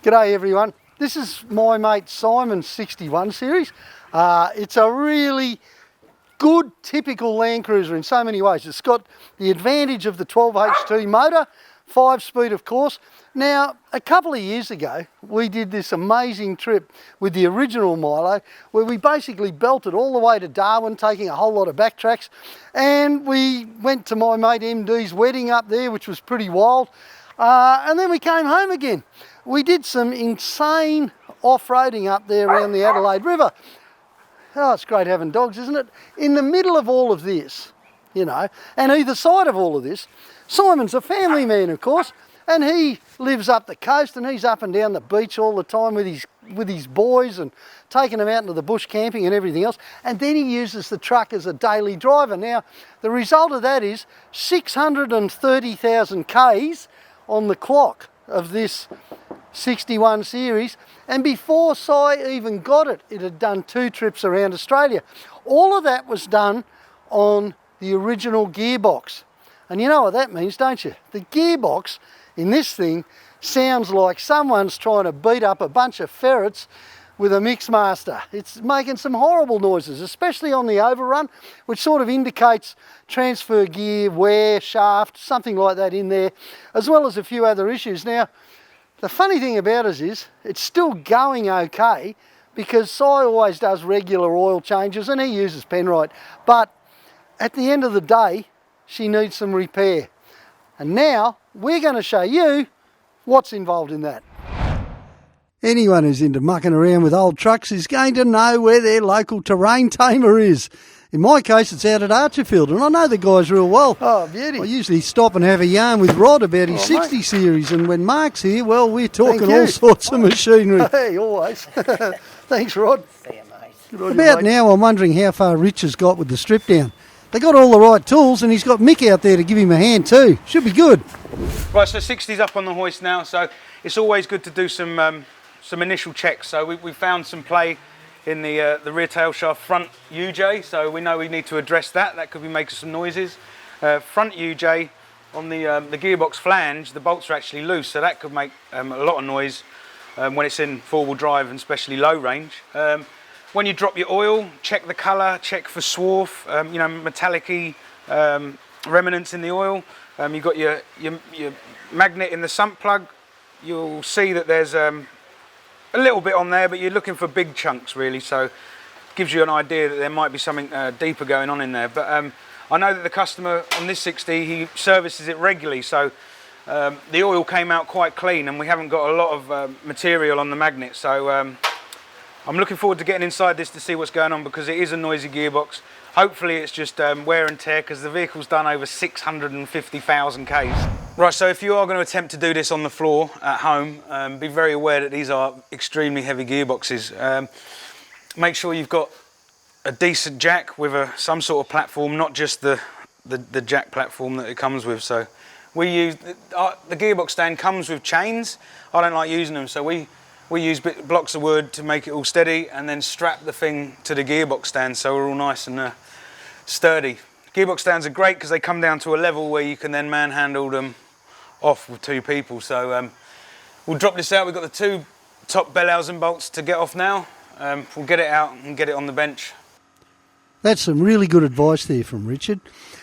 G'day everyone. This is my mate Simon's 61 series. It's a really good typical Land Cruiser in so many ways. It's got the advantage of the 12HT motor, 5-speed of course. Now, a couple of years ago, we did this amazing trip with the original Milo, where we basically belted all the way to Darwin, taking a whole lot of backtracks, and we went to my mate MD's wedding up there, which was pretty wild, and then we came home again. We did some insane off-roading up there around the Adelaide River. Oh, it's great having dogs, isn't it? In the middle of all of this, you know, and either side of all of this, Simon's a family man, of course, and he lives up the coast and he's up and down the beach all the time with his boys and taking them out into the bush camping and everything else. And then he uses the truck as a daily driver. Now, the result of that is 630,000 Ks on the clock of this 61 series, and before Si even got it, it had done 2 trips around Australia. All of that was done on the original gearbox. And you know what that means, don't you? The gearbox in this thing sounds like someone's trying to beat up a bunch of ferrets with a Mixmaster. It's making some horrible noises, especially on the overrun, which sort of indicates transfer gear, wear, shaft, something like that in there, as well as a few other issues. Now, the funny thing about it is, it's still going okay because Si always does regular oil changes and he uses Penrite. But at the end of the day, she needs some repair. And now we're going to show you what's involved in that. Anyone who's into mucking around with old trucks is going to know where their local terrain tamer is. In my case, it's out at Archerfield, and I know the guys real well. Oh, beauty. I usually stop and have a yarn with Rod about his 60 mate. Series, and when Mark's here, well, we're talking all sorts of machinery. Hey, always. Thanks, Rod. See you, mate. About now, I'm wondering how far Rich has got with the strip down. They got all the right tools, and he's got Mick out there to give him a hand too. Should be good. Right, so 60's up on the hoist now, so it's always good to do some initial checks. So we found some play in the rear tail shaft front UJ, so we know we need to address that. That could be making some noises. Front UJ on the gearbox flange, the bolts are actually loose, so that could make a lot of noise when it's in four-wheel drive and especially low range. When you drop your oil, check the colour, check for swarf, you know, metallic-y remnants in the oil. You've got your magnet in the sump plug. You'll see that there's a little bit on there, but you're looking for big chunks really, so it gives you an idea that there might be something deeper going on in there. But I know that the customer on this 60, he services it regularly, so the oil came out quite clean and we haven't got a lot of material on the magnet, so I'm looking forward to getting inside this to see what's going on, because it is a noisy gearbox. Hopefully it's just wear and tear, because the vehicle's done over 650,000 Ks. Right, so if you are going to attempt to do this on the floor at home, be very aware that these are extremely heavy gearboxes. Make sure you've got a decent jack with some sort of platform, not just the jack platform that it comes with. So we use, the gearbox stand comes with chains. I don't like using them, so we use blocks of wood to make it all steady and then strap the thing to the gearbox stand so we're all nice and sturdy. Gearbox stands are great because they come down to a level where you can then manhandle them off with 2 people. So we'll drop this out. We've got the 2 top Bellhausen bolts to get off now. We'll get it out and get it on the bench. That's some really good advice there from Richard.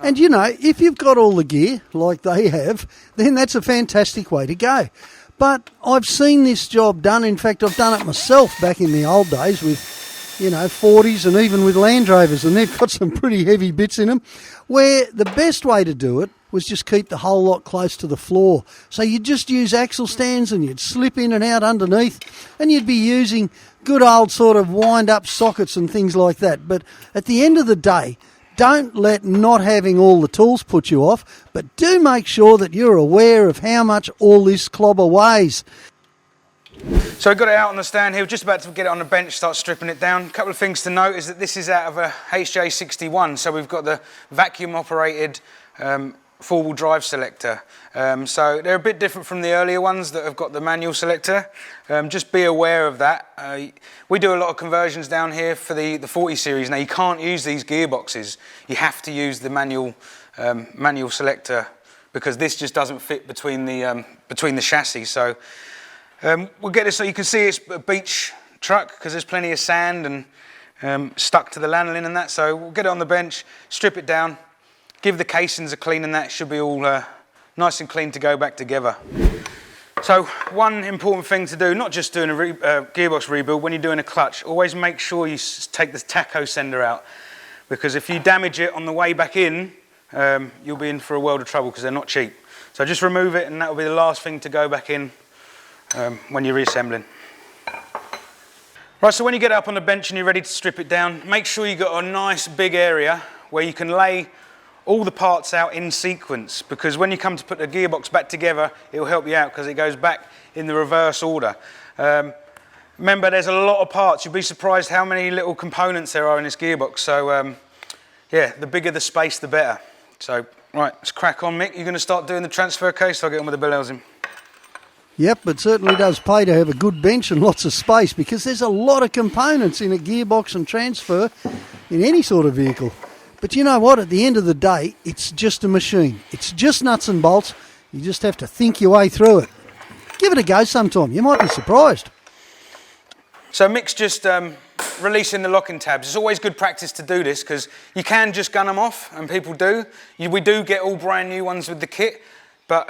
And you know, if you've got all the gear like they have, then that's a fantastic way to go. But I've seen this job done. In fact, I've done it myself back in the old days with, you know, 40s and even with Land Rovers, and they've got some pretty heavy bits in them, where the best way to do it was just keep the whole lot close to the floor. So you'd just use axle stands and you'd slip in and out underneath, and you'd be using good old sort of wind-up sockets and things like that. But at the end of the day, don't let not having all the tools put you off, but do make sure that you're aware of how much all this clobber weighs. So I got it out on the stand here, we're just about to get it on the bench, start stripping it down. A couple of things to note is that this is out of a HJ61, so we've got the vacuum operated four-wheel drive selector. So they're a bit different from the earlier ones that have got the manual selector. Just be aware of that. We do a lot of conversions down here for the 40 series. Now you can't use these gearboxes. You have to use the manual selector because this just doesn't fit between the chassis. So We'll get this so you can see it's a beach truck because there's plenty of sand and stuck to the lanolin and that. So we'll get it on the bench, strip it down, give the casings a clean, and that should be all nice and clean to go back together. So one important thing to do, not just doing a gearbox rebuild, when you're doing a clutch, always make sure you take the tacho sender out, because if you damage it on the way back in, you'll be in for a world of trouble because they're not cheap. So just remove it, and that will be the last thing to go back in when you're reassembling. Right, so when you get it up on the bench and you're ready to strip it down, make sure you've got a nice big area where you can lay all the parts out in sequence, because when you come to put the gearbox back together, it'll help you out because it goes back in the reverse order. Remember, there's a lot of parts. You'll be surprised how many little components there are in this gearbox. So yeah, the bigger the space, the better. So right, let's crack on, Mick. You're going to start doing the transfer case. I'll get on with the Bellells. Yep, it certainly does pay to have a good bench and lots of space, because there's a lot of components in a gearbox and transfer in any sort of vehicle. But you know what? At the end of the day, it's just a machine. It's just nuts and bolts. You just have to think your way through it. Give it a go sometime. You might be surprised. So Mick's just releasing the locking tabs. It's always good practice to do this because you can just gun them off, and people do. We do get all brand new ones with the kit, but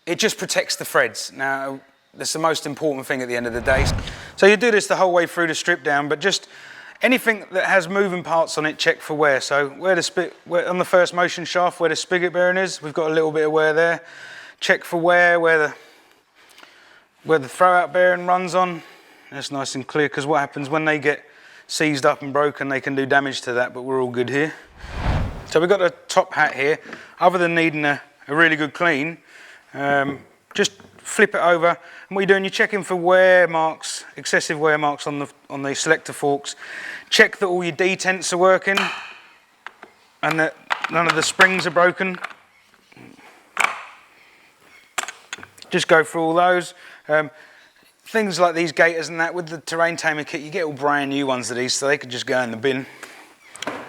it just protects the threads. Now, that's the most important thing at the end of the day. So you do this the whole way through the strip down, but just anything that has moving parts on it, check for wear. So where on the first motion shaft, where the spigot bearing is, we've got a little bit of wear there. Check for wear where the throwout bearing runs on. That's nice and clear, because what happens when they get seized up and broken, they can do damage to that, but we're all good here. So we've got the top hat here. Other than needing a really good clean, just flip it over, and what you're doing, you're checking for wear marks, excessive wear marks on the selector forks. Check that all your detents are working and that none of the springs are broken. Just go through all those. Things like these gaiters and that, with the terrain tamer kit, you get all brand new ones of these, so they could just go in the bin.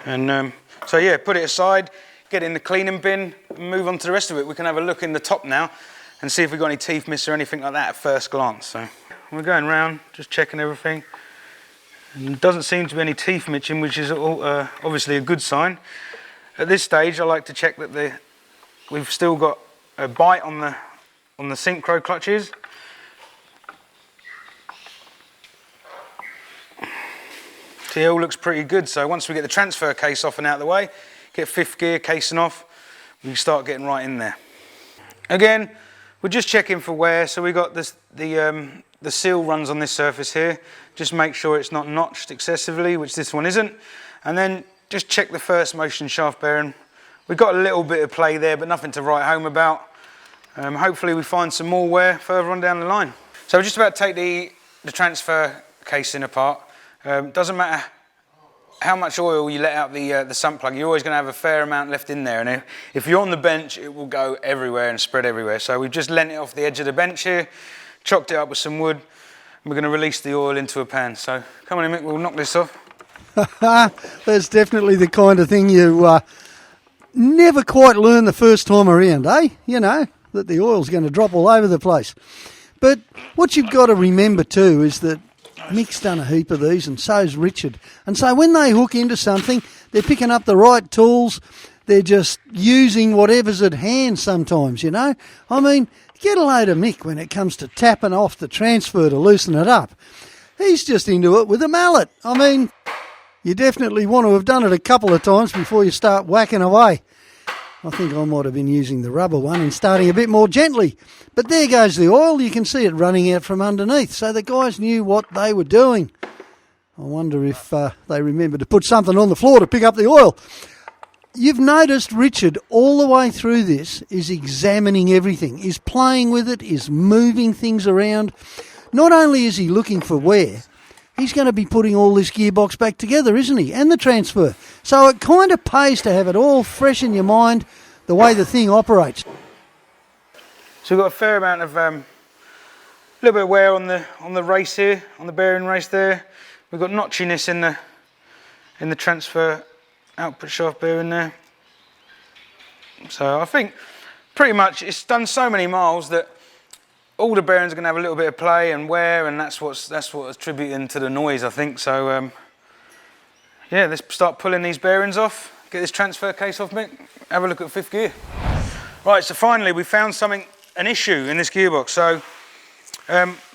And so yeah, put it aside, get it in the cleaning bin, and move on to the rest of it. We can have a look in the top now and see if we've got any teeth miss or anything like that at first glance. So we're going round, just checking everything. And there doesn't seem to be any teeth missing, which is obviously a good sign. At this stage, I like to check that we've still got a bite on the synchro clutches. So it all looks pretty good. So once we get the transfer case off and out of the way, get fifth gear casing off, we can start getting right in there. Again, we're just checking for wear. So we got this, the seal runs on this surface here. Just make sure it's not notched excessively, which this one isn't. And then just check the first motion shaft bearing. We've got a little bit of play there, but nothing to write home about. Hopefully we find some more wear further on down the line. So we're just about to take the transfer casing apart. Doesn't matter how much oil you let out the sump plug, you're always going to have a fair amount left in there, and if you're on the bench, it will go everywhere and spread everywhere. So we've just lent it off the edge of the bench here, chopped it up with some wood, and we're going to release the oil into a pan. So come on in, Mick, we'll knock this off. That's definitely the kind of thing you never quite learn the first time around, eh? You know, that the oil's going to drop all over the place. But what you've got to remember too is that Mick's done a heap of these, and so's Richard. And so when they hook into something, they're picking up the right tools. They're just using whatever's at hand sometimes, you know. I mean, get a load of Mick when it comes to tapping off the transfer to loosen it up. He's just into it with a mallet. I mean, you definitely want to have done it a couple of times before you start whacking away. I think I might have been using the rubber one and starting a bit more gently. But there goes the oil. You can see it running out from underneath. So the guys knew what they were doing. I wonder if they remembered to put something on the floor to pick up the oil. You've noticed Richard all the way through this is examining everything, is playing with it, is moving things around. Not only is he looking for wear, he's going to be putting all this gearbox back together, isn't he? And the transfer. So it kind of pays to have it all fresh in your mind, the way the thing operates. So we've got a fair amount of, little bit of wear on the race here, on the bearing race there. We've got notchiness in the transfer output shaft bearing there. So I think pretty much it's done so many miles that all the bearings are going to have a little bit of play and wear, and that's what's attributing to the noise, I think. So yeah, let's start pulling these bearings off. Get this transfer case off, Mick. Have a look at fifth gear. Right, so finally we found an issue in this gearbox. So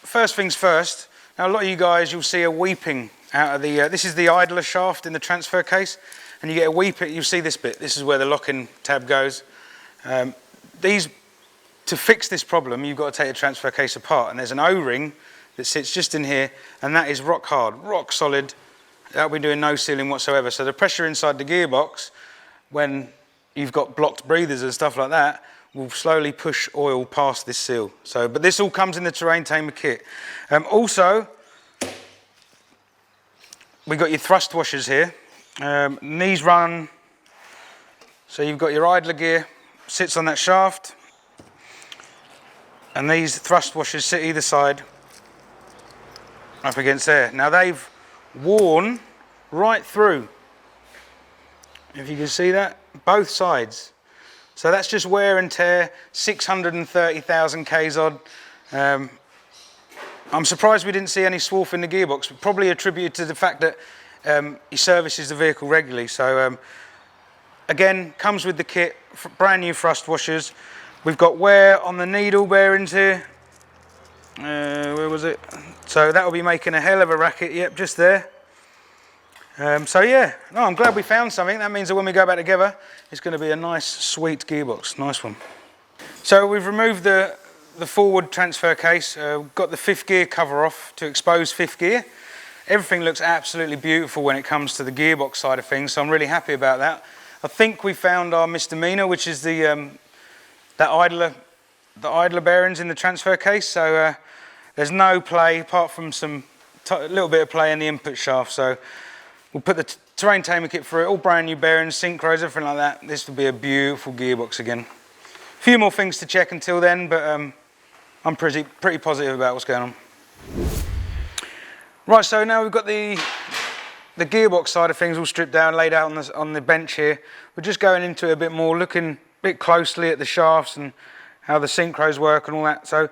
first things first. Now a lot of you guys, you'll see a weeping out of the. This is the idler shaft in the transfer case, and you get a weep. You'll see this bit. This is where the locking tab goes. To fix this problem, you've got to take the transfer case apart, and there's an O-ring that sits just in here, and that is rock hard, rock solid. That'll be doing no sealing whatsoever. So the pressure inside the gearbox, when you've got blocked breathers and stuff like that, will slowly push oil past this seal. So, but this all comes in the terrain tamer kit. Also, we got your thrust washers here. These run. So you've got your idler gear sits on that shaft. And these thrust washers sit either side up against there. Now they've worn right through, if you can see that, both sides. So that's just wear and tear, 630,000 Ks odd. I'm surprised we didn't see any swarf in the gearbox, but probably attributed to the fact that he services the vehicle regularly. So again, comes with the kit, brand new thrust washers. We've got wear on the needle bearings here. Where was it? So that'll be making a hell of a racket. Yep, just there. So yeah, no, I'm glad we found something. That means that when we go back together, it's going to be a nice, sweet gearbox. Nice one. So we've removed the forward transfer case. Got the fifth gear cover off to expose fifth gear. Everything looks absolutely beautiful when it comes to the gearbox side of things, so I'm really happy about that. I think we found our misdemeanor, which is the idler bearings in the transfer case. So there's no play apart from a little bit of play in the input shaft. So we'll put the terrain tamer kit through it, all brand new bearings, synchros, everything like that. This will be a beautiful gearbox again. A few more things to check until then, but I'm pretty positive about what's going on. Right, so now we've got the gearbox side of things all stripped down, laid out on the bench here. We're just going into it a bit more, looking a bit closely at the shafts and how the synchros work and all that. So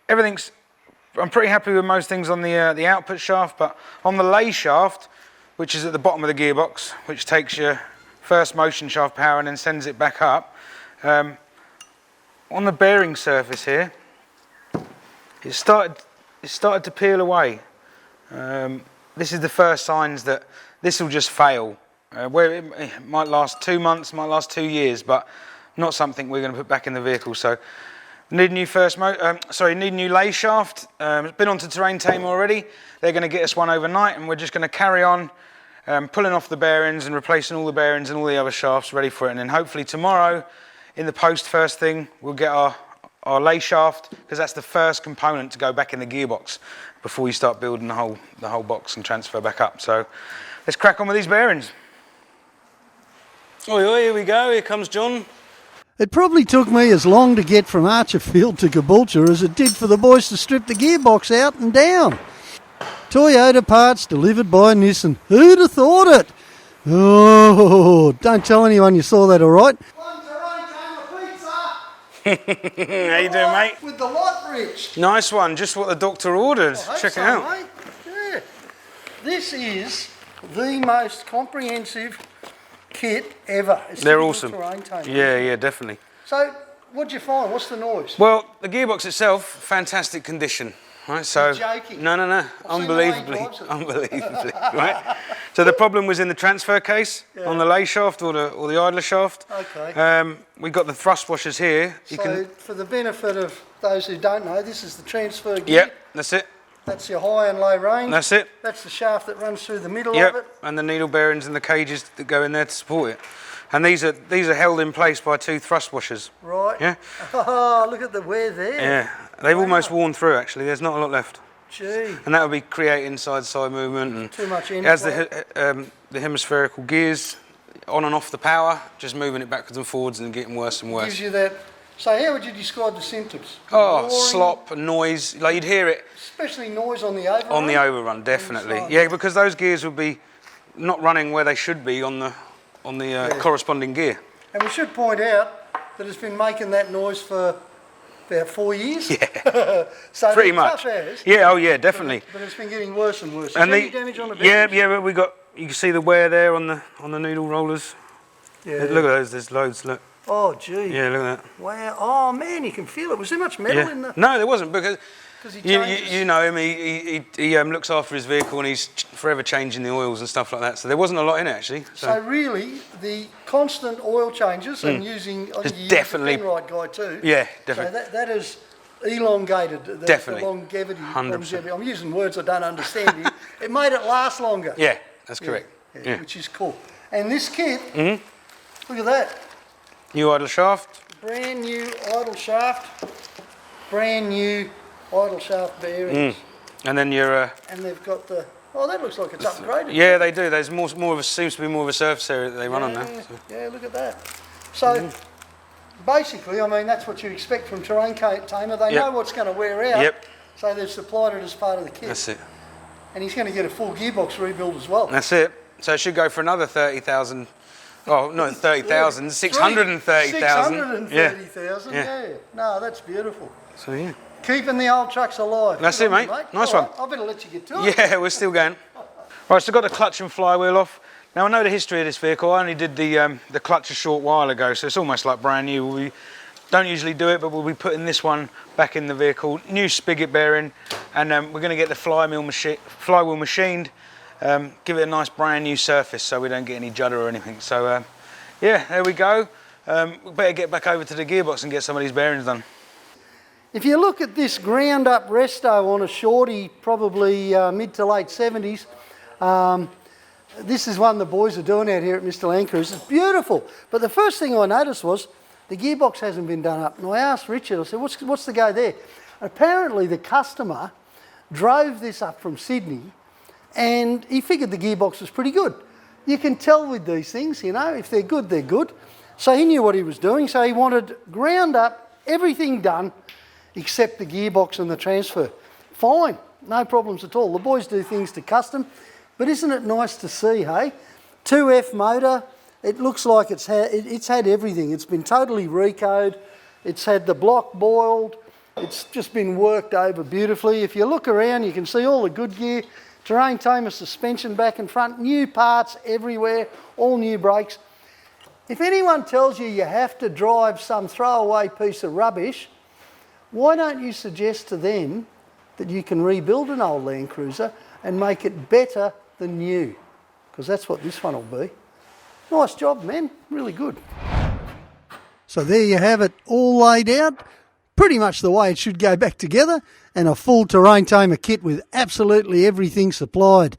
I'm pretty happy with most things on the output shaft, but on the lay shaft, which is at the bottom of the gearbox, which takes your first motion shaft power and then sends it back up, on the bearing surface here, it started to peel away. This is the first signs that this will just fail. Where it might last 2 months, might last 2 years, but not something we're going to put back in the vehicle. So need new need new lay shaft. It's been onto terrain tamer already. They're going to get us one overnight, and we're just going to carry on pulling off the bearings and replacing all the bearings and all the other shafts ready for it. And then hopefully tomorrow, in the post first thing, we'll get our lay shaft, because that's the first component to go back in the gearbox before you start building the whole box and transfer back up. So let's crack on with these bearings. Oh, here we go. Here comes John. It probably took me as long to get from Archerfield to Caboolture as it did for the boys to strip the gearbox out and down. Toyota parts delivered by Nissan. Who'd have thought it? Oh, don't tell anyone you saw that, all right? How you doing, mate? With the lot rich. Nice one, just what the doctor ordered. Check it out. Mate. Yeah. This is the most comprehensive kit ever. They're awesome. Yeah, definitely. So, what'd you find? What's the noise? Well, the gearbox itself, fantastic condition. Right, so you're joking. No. Unbelievably. Right. So the problem was in the transfer case on the lay shaft or the idler shaft. Okay. We got the thrust washers here. For the benefit of those who don't know, this is the transfer gear. Yep, that's it. That's your high and low range. That's it. That's the shaft that runs through the middle of it. And the needle bearings and the cages that go in there to support it. And these are held in place by 2 thrust washers. Right. Yeah. Oh, look at the wear there. Yeah. They've almost worn through, actually. There's not a lot left. Gee. And that would be creating side-to-side movement. And too much in. It has the hemispherical gears on and off the power, just moving it backwards and forwards and getting worse and worse. Gives you that. So how would you describe the symptoms? Oh, slop, noise. Like you'd hear it. Especially noise on the overrun. On the overrun, definitely. Yeah, because those gears would be not running where they should be on the corresponding gear. And we should point out that it's been making that noise for about 4 years. Yeah, So pretty they're much. tough as, Yeah, oh yeah, definitely. but it's been getting worse and worse. Is And there any damage on the yeah, bearings? yeah, but we got, you can see the wear there on the noodle rollers. Yeah. Look at those, there's loads, look. Oh, gee. Yeah, look at that. Wow. Oh, man, you can feel it. Was there much metal in the... No, there wasn't, because he changes. you know him, he looks after his vehicle and he's forever changing the oils and stuff like that. So there wasn't a lot in it, actually. So really, the constant oil changes and using, I think you definitely, use the Penrite guy too. Yeah, definitely. So that is elongated the Definitely. longevity. 100%. I'm using words I don't understand here. It made it last longer. Yeah, that's correct. Yeah. Which is cool. And this kit, look at that. New idle shaft. Brand new idle shaft. Brand new idle shaft bearings. And then your... And they've got the... Oh, that looks like it's upgraded. Yeah, they do. There's more of a, seems to be more of a surface area that they run on now. So. Yeah, look at that. So, basically, I mean, that's what you expect from terrain tamer. They know what's going to wear out. Yep. So they've supplied it as part of the kit. That's it. And he's going to get a full gearbox rebuild as well. That's it. So it should go for another 30,000. Oh, not 30,000, 630,000. 630,000, yeah. No, that's beautiful. So, yeah. Keeping the old trucks alive. That's it, mate. Nice one. I better let you get to it. Yeah, we're still going. Right, so got the clutch and flywheel off. Now, I know the history of this vehicle. I only did the clutch a short while ago, so it's almost like brand new. We don't usually do it, but we'll be putting this one back in the vehicle. New spigot bearing, and we're going to get the flywheel machined. Give it a nice brand new surface so we don't get any judder or anything. So yeah, there we go. We better get back over to the gearbox and get some of these bearings done. If you look at this ground up resto on a shorty, probably mid to late 70s, this is one the boys are doing out here at MrLandcruiser. It's beautiful. But the first thing I noticed was the gearbox hasn't been done up. And I asked Richard, I said, what's the go there? Apparently the customer drove this up from Sydney and he figured the gearbox was pretty good. You can tell with these things, you know, if they're good, they're good. So he knew what he was doing, so he wanted ground up, everything done, except the gearbox and the transfer. Fine, no problems at all. The boys do things to custom, but isn't it nice to see, hey? 2F motor, it looks like it's had everything. It's been totally recoed, it's had the block boiled, it's just been worked over beautifully. If you look around, you can see all the good gear. Terrain tamer suspension back and front, new parts everywhere, all new brakes. If anyone tells you you have to drive some throwaway piece of rubbish, why don't you suggest to them that you can rebuild an old Land Cruiser and make it better than new? Because that's what this one will be. Nice job, man. Really good. So there you have it, all laid out. Pretty much the way it should go back together, and a full terrain tamer kit with absolutely everything supplied.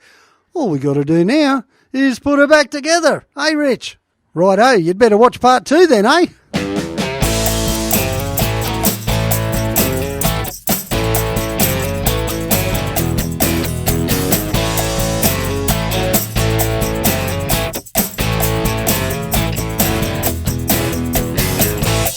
All we got to do now is put it back together. Hey, Rich? Righto, you'd better watch part 2 then, eh?